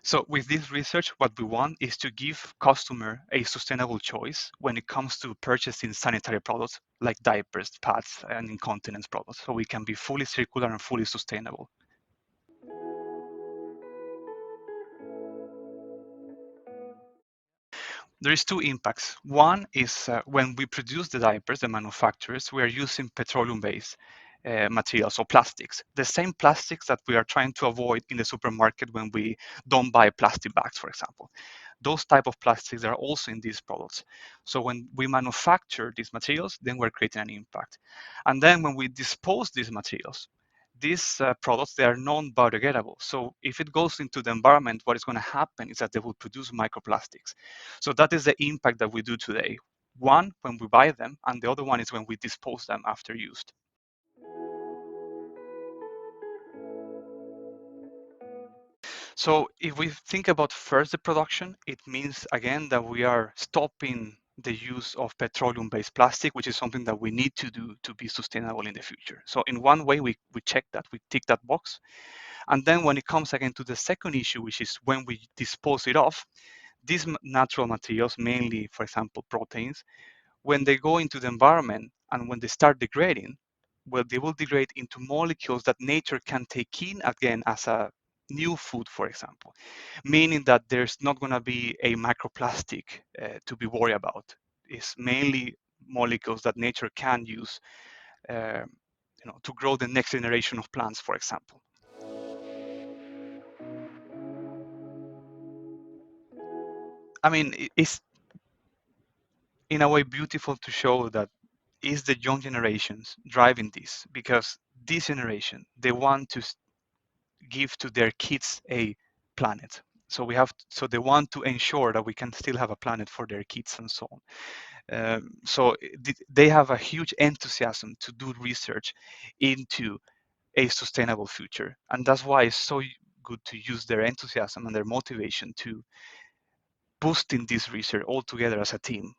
So with this research, what we want is to give customer a sustainable choice when it comes to purchasing sanitary products like diapers, pads, and incontinence products, so we can be fully circular and fully sustainable. There is two impacts. One is when we produce the diapers, the manufacturers, we are using petroleum-based materials or plastics. The same plastics that we are trying to avoid in the supermarket when we don't buy plastic bags, for example. Those type of plastics are also in these products. So when we manufacture these materials, then we're creating an impact. And then when we dispose these materials, these products, they are non-biodegradable. So if it goes into the environment, what is going to happen is that they will produce microplastics. So that is the impact that we do today. One, when we buy them, and the other one is when we dispose them after used. So if we think about first the production, it means again that we are stopping the use of petroleum-based plastic, which is something that we need to do to be sustainable in the future. So in one way, we check that, we tick that box. And then when it comes again to the second issue, which is when we dispose it off, these natural materials, mainly, for example, proteins, when they go into the environment and when they start degrading, well, they will degrade into molecules that nature can take in again as a new food, for example, meaning that there's not going to be a microplastic to be worried about. It's mainly molecules that nature can use uh, to grow the next generation of plants, for example. I mean, it's in a way beautiful to show that is the young generations driving this, because this generation, they want to give to their kids a planet. So so they want to ensure that we can still have a planet for their kids and so on. So they have a huge enthusiasm to do research into a sustainable future, and that's why it's so good to use their enthusiasm and their motivation to boosting this research all together as a team.